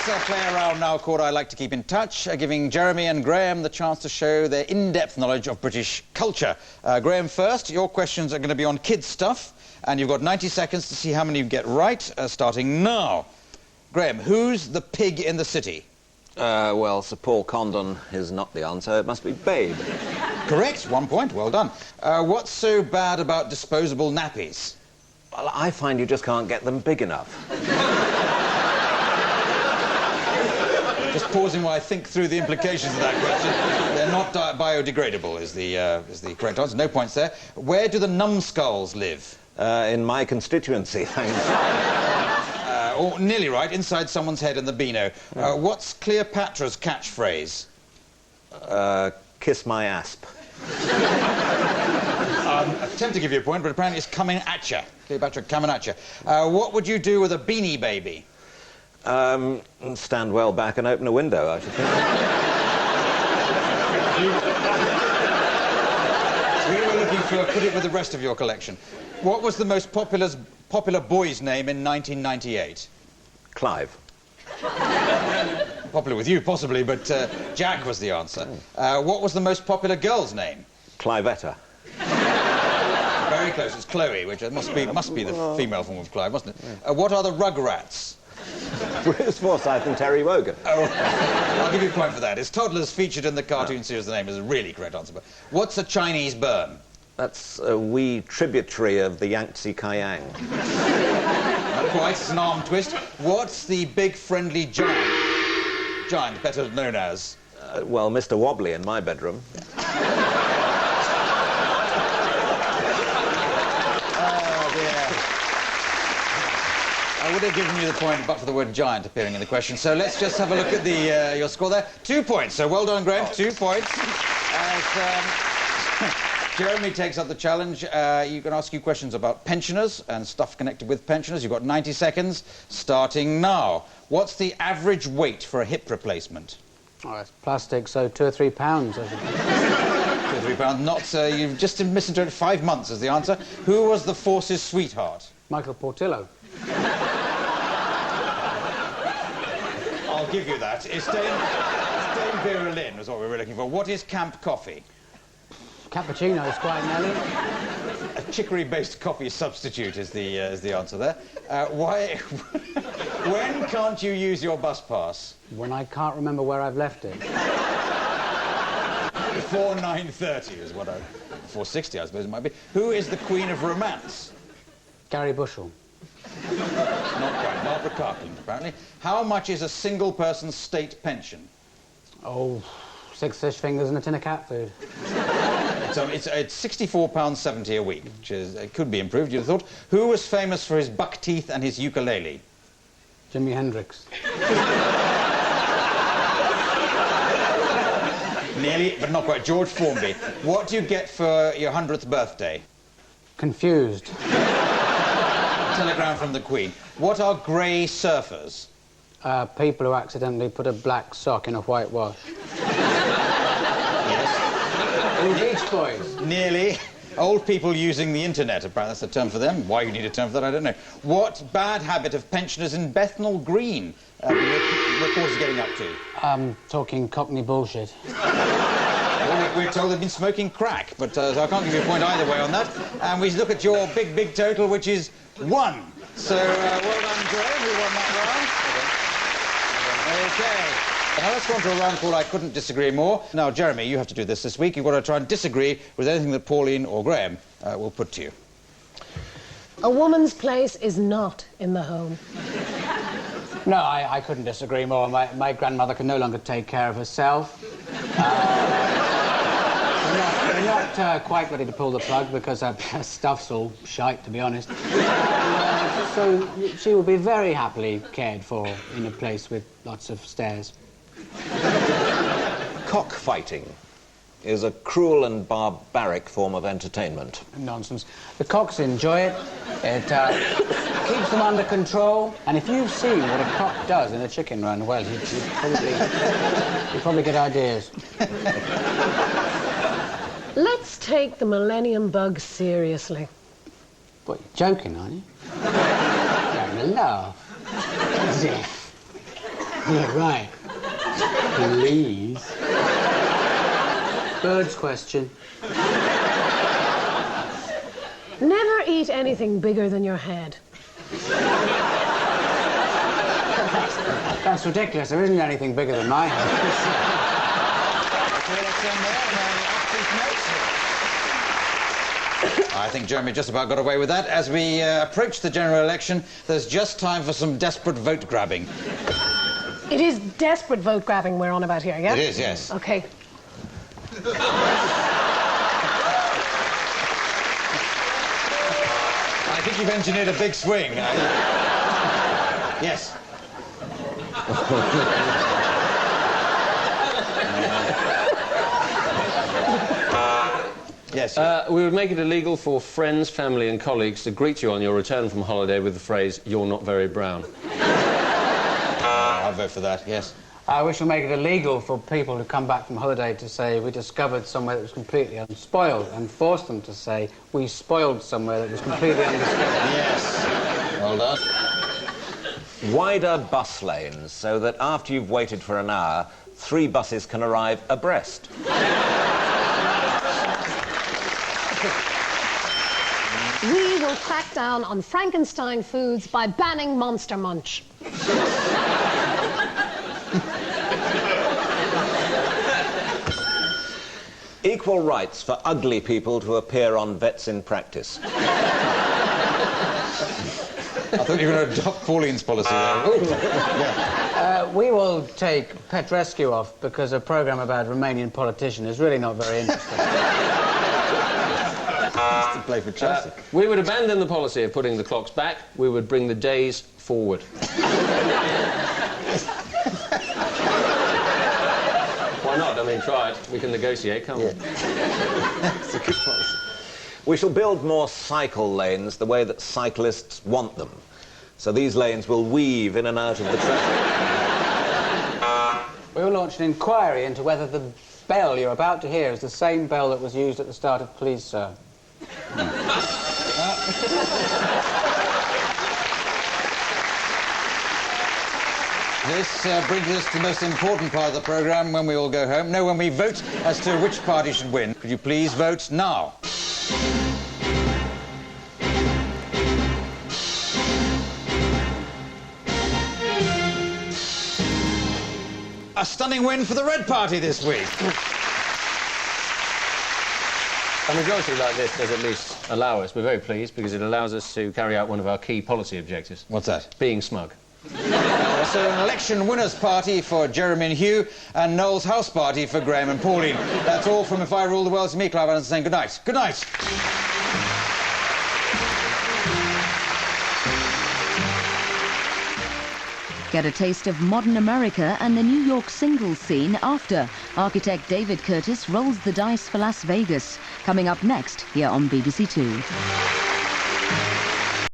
Play a round now called I Like to Keep in Touch, giving Jeremy and Graeme the chance to show their in-depth knowledge of British culture. Graeme first, your questions are going to be on kids' stuff, and you've got 90 seconds to see how many you get right, starting now. Graeme, who's the pig in the city? Well, Sir Paul Condon is not the answer. It must be Babe. Correct, 1 point, well done. What's so bad about disposable nappies? Well, I find you just can't get them big enough. Just pausing while I think through the implications of that question. They're not biodegradable is the correct answer. No points there. Where do the numbskulls live? In my constituency, thanks. Or nearly right, inside someone's head in the Beano. What's Cleopatra's catchphrase? Kiss my asp. Attempt to give you a point, but apparently it's coming at you. Cleopatra coming at you. What would you do with a beanie baby? Stand well back and open a window, I should think. We were looking for put it with the rest of your collection. What was the most popular boy's name in 1998? Clive. Popular with you, possibly, but Jack was the answer. What was the most popular girl's name? Clivetta. Very close. It's Chloe, which must be the female form of Clive, mustn't it? What are the Rugrats? Bruce Forsyth and Terry Wogan. Oh, I'll give you a point for that. It's toddlers featured in the cartoon series. The name is a really correct answer. But what's a Chinese burn? That's a wee tributary of the Yangtze Kiang. Not quite. It's an arm twist. What's the big friendly giant? Giant, better known as? Well, Mr. Wobbly in my bedroom. I would have given you the point but for the word giant appearing in the question. So let's just have a look at your score there. 2 points. So well done, Graeme. 2 points. As Jeremy takes up the challenge, you can ask you questions about pensioners and stuff connected with pensioners. You've got 90 seconds, starting now. What's the average weight for a hip replacement? Oh, it's plastic, so 2 or 3 pounds. 2 or 3 pounds. Not. You've just misinterpreted 5 months as the answer. Who was the Force's sweetheart? Michael Portillo. I'll give you that. It's Dame Vera Lynn was what we were looking for. What is camp coffee? Cappuccino is quite nelly. A chicory-based coffee substitute is the answer there. When can't you use your bus pass? When I can't remember where I've left it. Before 9:30 is what before 60, I suppose it might be. Who is the Queen of Romance? Gary Bushell. Not quite. Barbara Cartland, apparently. How much is a single person's state pension? Oh, 6 fish fingers and a tin of cat food. It's £64.70 a week, which is, it could be improved, you'd have thought. Who was famous for his buck teeth and his ukulele? Jimi Hendrix. Nearly, but not quite. George Formby. What do you get for your 100th birthday? Confused. Telegram from the Queen. What are grey surfers? People who accidentally put a black sock in a whitewash. Yes. Beach Boys. Nearly. Old people using the internet, apparently that's the term for them. Why you need a term for that, I don't know. What bad habit of pensioners in Bethnal Green reporters getting up to? Talking Cockney bullshit. Well, we're told they've been smoking crack, but so I can't give you a point either way on that. And we look at your big total, which is 1. So, well done, Graeme, who won that round. OK. Now, let's go on to a round called I Couldn't Disagree More. Now, Jeremy, you have to do this week. You've got to try and disagree with anything that Pauline or Graeme will put to you. A woman's place is not in the home. No, I couldn't disagree more. My grandmother can no longer take care of herself. We're not quite ready to pull the plug because her stuff's all shite, to be honest. So she will be very happily cared for in a place with lots of stairs. Cockfighting is a cruel and barbaric form of entertainment. Nonsense. The cocks enjoy it. It keeps them under control. And if you've seen what a cock does in a chicken run, well, you'd probably get ideas. Let's take the millennium bug seriously. What, you're joking, aren't you? You're having a laugh. As if. Yeah, right. Please. Bird's question. Never eat anything bigger than your head. That's ridiculous. There isn't anything bigger than my head. I think Jeremy just about got away with that. As we approach the general election, there's just time for some desperate vote grabbing. It is desperate vote grabbing we're on about here, yeah? It is, yes. Okay. I think you've engineered a big swing. Yes. Yes. We would make it illegal for friends, family and colleagues to greet you on your return from holiday with the phrase, "You're not very brown." I'll vote for that, yes. We shall make it illegal for people who come back from holiday to say, we discovered somewhere that was completely unspoiled, and force them to say, we spoiled somewhere that was completely undiscovered. Yes. Well done. Wider bus lanes so that after you've waited for an hour, 3 buses can arrive abreast. We will crack down on Frankenstein foods by banning Monster Munch. Equal rights for ugly people to appear on Vets in Practice. I thought you were going to adopt Pauline's policy there. We will take Pet Rescue off because a programme about Romanian politician is really not very interesting. To play for Chelsea. We would abandon the policy of putting the clocks back. We would bring the days forward. Why not? I mean, try it. We can negotiate, can't we? It's a good policy. We shall build more cycle lanes the way that cyclists want them. So these lanes will weave in and out of the traffic. We will launch an inquiry into whether the bell you're about to hear is the same bell that was used at the start of Please, Sir. This brings us to the most important part of the programme, when we all go home. No, when we vote as to which party should win. Could you please vote now? A stunning win for the Red Party this week. A majority like this does at least allow us. We're very pleased because it allows us to carry out one of our key policy objectives. What's that? Being smug. So an election winners party for Jeremy and Hugh, and Noel's house party for Graeme and Pauline. That's all from If I Rule the World. To me, Clive Anderson, saying good night. Good night. Get a taste of modern America and the New York singles scene after architect David Curtis rolls the dice for Las Vegas. Coming up next here on BBC Two.